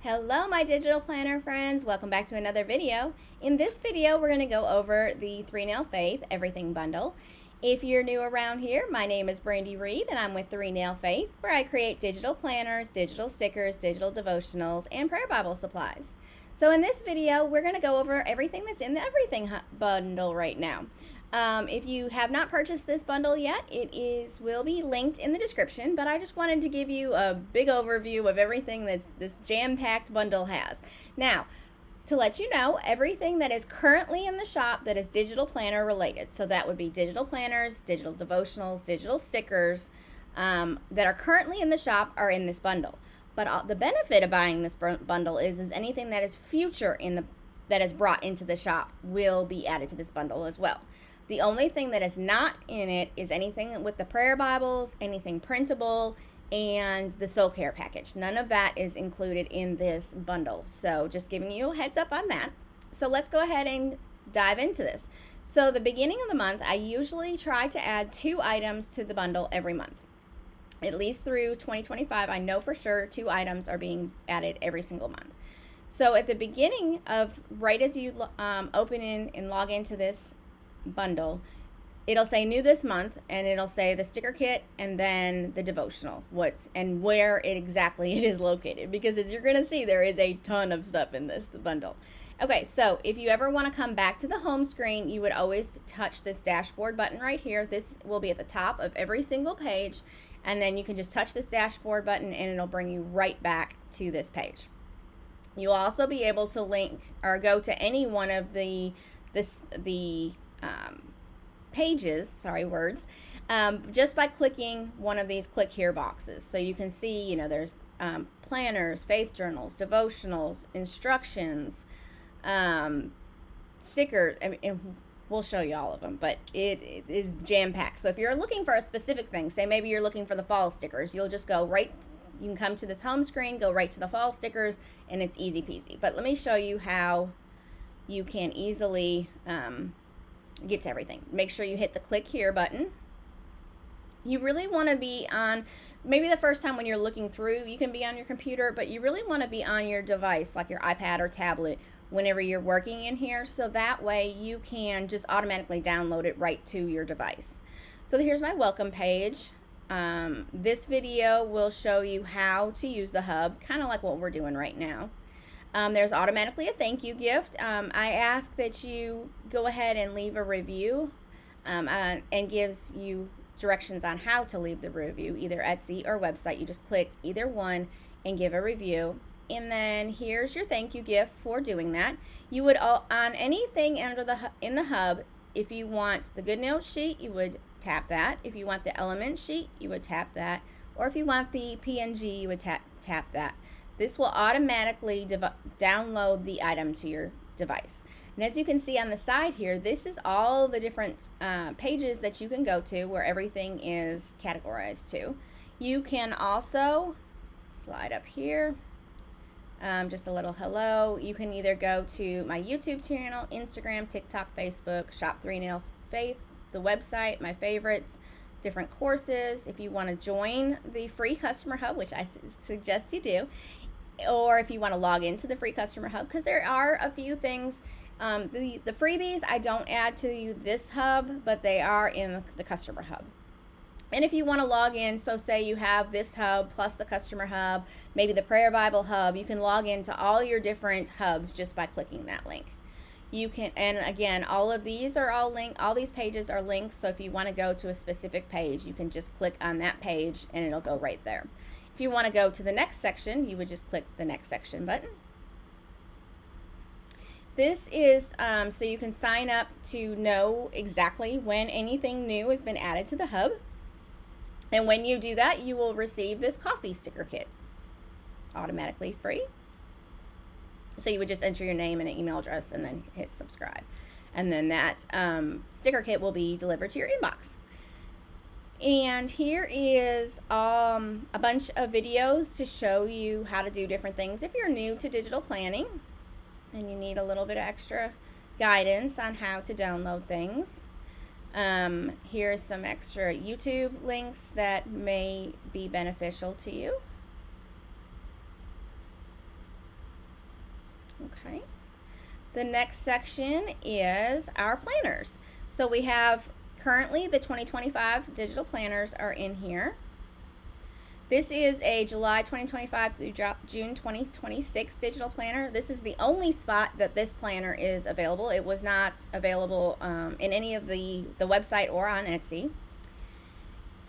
Hello my digital planner friends, welcome back to another video. In this video we're going to go over the 3 Nail Faith Everything Bundle. If you're new around here, my name is Brandi Reed and I'm with 3 Nail Faith, where I create digital planners, digital stickers, digital devotionals, and prayer Bible supplies. So in this video we're going to go over everything that's in the Everything Bundle right now. If you have not purchased this bundle yet, will be linked in the description, but I just wanted to give you a big overview of everything that this jam-packed bundle has. Now, to let you know, everything that is currently in the shop that is digital planner related, so that would be digital planners, digital devotionals, digital stickers, that are currently in the shop are in this bundle. But the benefit of buying this bundle is anything that is future that is brought into the shop will be added to this bundle as well. The only thing that is not in it is anything with the prayer Bibles, anything printable, and the soul care package. None of that is included in this bundle. So just giving you a heads up on that. So let's go ahead and dive into this. So the beginning of the month, I usually try to add 2 items to the bundle every month. At least through 2025, I know for sure 2 items are being added every single month. So at the beginning of, right as you open in and log into this bundle, it'll say new this month, and it'll say the sticker kit and then the devotional, and where exactly it is located, because as you're going to see, there is a ton of stuff in this bundle. Okay, so if you ever want to come back to the home screen, you would always touch this dashboard button right here. This will be at the top of every single page, and then you can just touch this dashboard button and it'll bring you right back to this page. You'll also be able to link or go to any one of the pages, just by clicking one of these click here boxes. So you can see, there's planners, faith journals, devotionals, instructions, stickers, and we'll show you all of them, but it is jam-packed. So if you're looking for a specific thing, say maybe you're looking for the fall stickers, you'll just go right, you can come to this home screen, go right to the fall stickers, and it's easy peasy. But let me show you how you can easily get to everything. Make sure you hit the click here button. You really want to be on, maybe the first time when you're looking through, you can be on your computer, but you really want to be on your device, like your iPad or tablet, whenever you're working in here, so that way you can just automatically download it right to your device. So here's my welcome page. This video will show you how to use the hub, kind of like what we're doing right now. There's automatically a thank you gift. I ask that you go ahead and leave a review, and gives you directions on how to leave the review, either Etsy or website. You just click either one and give a review. And then here's your thank you gift for doing that. You would, on anything in the hub, if you want the GoodNotes sheet, you would tap that. If you want the element sheet, you would tap that. Or if you want the PNG, you would tap that. This will automatically download the item to your device. And as you can see on the side here, this is all the different pages that you can go to where everything is categorized to. You can also slide up here, just a little hello. You can either go to my YouTube channel, Instagram, TikTok, Facebook, Shop 3 Nail Faith, the website, my favorites, different courses. If you want to join the free customer hub, which I suggest you do, or if you want to log into the free customer hub, because there are a few things. The freebies I don't add to this hub, but they are in the customer hub. And if you want to log in, so say you have this hub plus the customer hub, maybe the prayer Bible hub, you can log into all your different hubs just by clicking that link. You can, and again, all of these are all linked, all these pages are links, so if you want to go to a specific page, you can just click on that page and it'll go right there. If you want to go to the next section, you would just click the next section button. This is so you can sign up to know exactly when anything new has been added to the hub. And when you do that, you will receive this coffee sticker kit, automatically free. So you would just enter your name and an email address and then hit subscribe. And then that sticker kit will be delivered to your inbox. And here is a bunch of videos to show you how to do different things if you're new to digital planning and you need a little bit of extra guidance on how to download things. Here's some extra YouTube links that may be beneficial to you. Okay. The next section is our planners. So we have currently the 2025 digital planners are in here. This is a July 2025 through June 2026 digital planner. This is the only spot that this planner is available. It was not available in any of the website or on Etsy.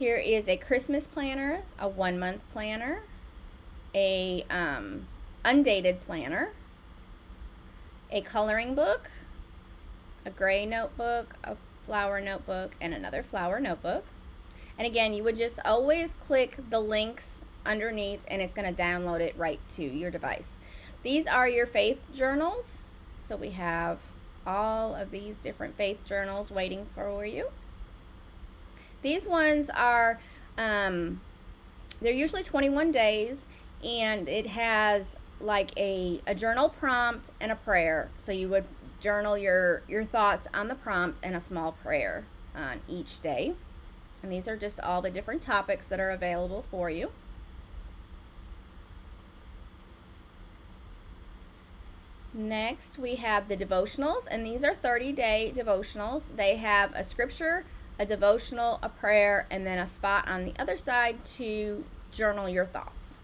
Here is a Christmas planner, a 1-month planner, a undated planner, a coloring book, a gray notebook, a flower notebook, and another flower notebook. And again, you would just always click the links underneath and it's going to download it right to your device. These are your faith journals. So we have all of these different faith journals waiting for you. These ones are, they're usually 21 days, and it has like a journal prompt and a prayer. So you would journal your thoughts on the prompt and a small prayer on each day. And these are just all the different topics that are available for you. Next, we have the devotionals, and these are 30-day devotionals. They have a scripture, a devotional, a prayer, and then a spot on the other side to journal your thoughts.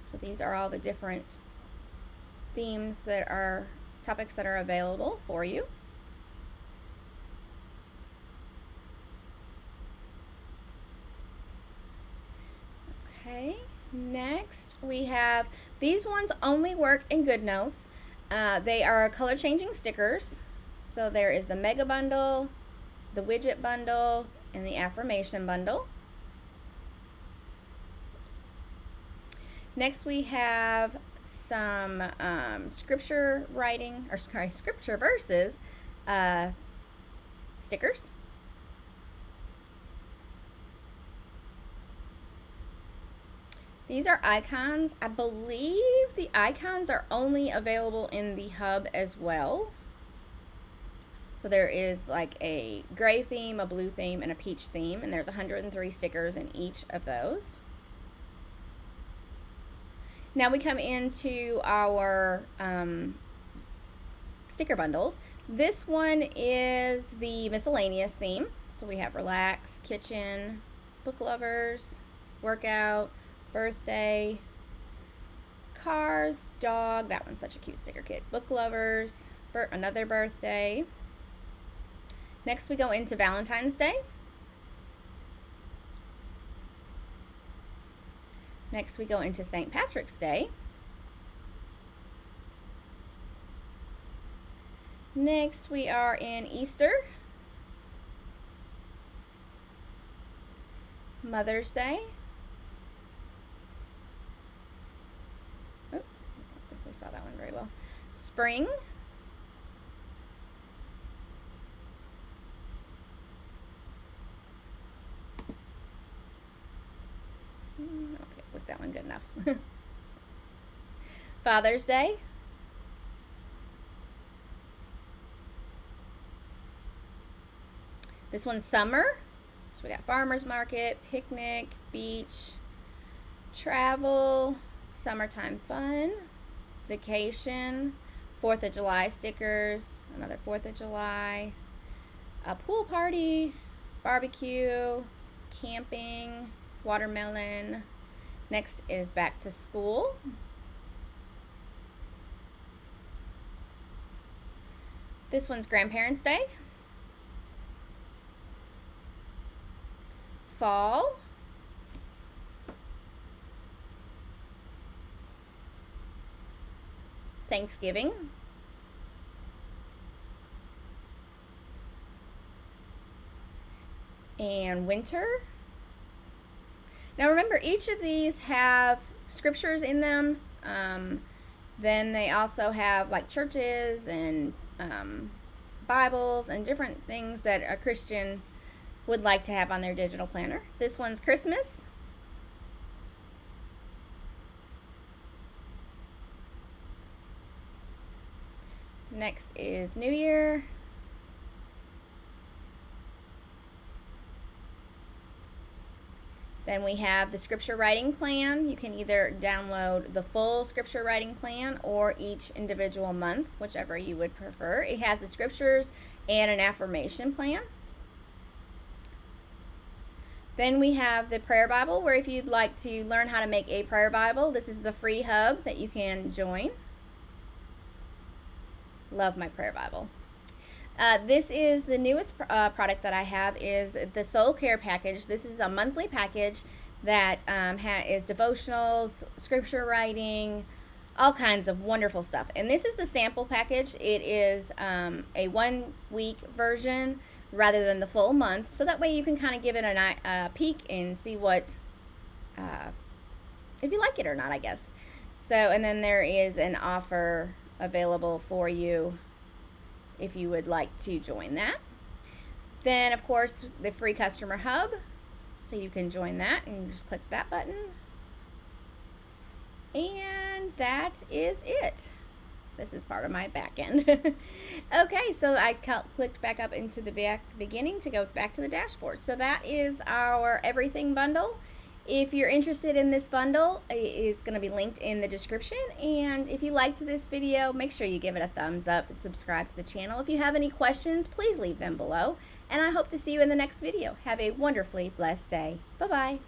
So these are all the different themes that are topics that are available for you. Okay, next we have, these ones only work in GoodNotes. They are color changing stickers. So there is the mega bundle, the widget bundle, and the affirmation bundle. Oops. Next we have some scripture verses stickers. These are icons. I believe the icons are only available in the hub as well. So there is like a gray theme, a blue theme, and a peach theme, and there's 103 stickers in each of those. Now we come into our sticker bundles. This one is the miscellaneous theme. So we have relax, kitchen, book lovers, workout, birthday, cars, dog, that one's such a cute sticker kit, book lovers, another birthday. Next we go into Valentine's Day. Next we go into St. Patrick's Day. Next we are in Easter, Mother's Day. Oh, I don't think we saw that one very well. Spring. Okay, with that one good enough. Father's Day. This one's summer. So we got farmer's market, picnic, beach, travel, summertime fun, vacation, 4th of July stickers, another 4th of July, a pool party, barbecue, camping, watermelon. Next is back to school. This one's Grandparents' Day. Fall. Thanksgiving. And winter. Now remember, each of these have scriptures in them. Then they also have like churches and Bibles and different things that a Christian would like to have on their digital planner. This one's Christmas. Next is New Year. Then we have the scripture writing plan. You can either download the full scripture writing plan or each individual month, whichever you would prefer. It has the scriptures and an affirmation plan. Then we have the prayer Bible, where if you'd like to learn how to make a prayer Bible, this is the free hub that you can join. Love my prayer Bible. This is the newest product that I have, is the Soul Care package. This is a monthly package that is devotionals, scripture writing, all kinds of wonderful stuff. And this is the sample package. It is a 1 week version rather than the full month, so that way you can kind of give it a peek and see what if you like it or not, I guess. So, and then there is an offer available for you if you would like to join that. Then, of course, the free customer hub, so you can join that and just click that button. And that is it. This is part of my back end. Okay, so I clicked back up into the beginning to go back to the dashboard. So that is our everything bundle. If you're interested in this bundle, it is going to be linked in the description. And if you liked this video, make sure you give it a thumbs up and subscribe to the channel. If you have any questions, please leave them below. And I hope to see you in the next video. Have a wonderfully blessed day. Bye-bye.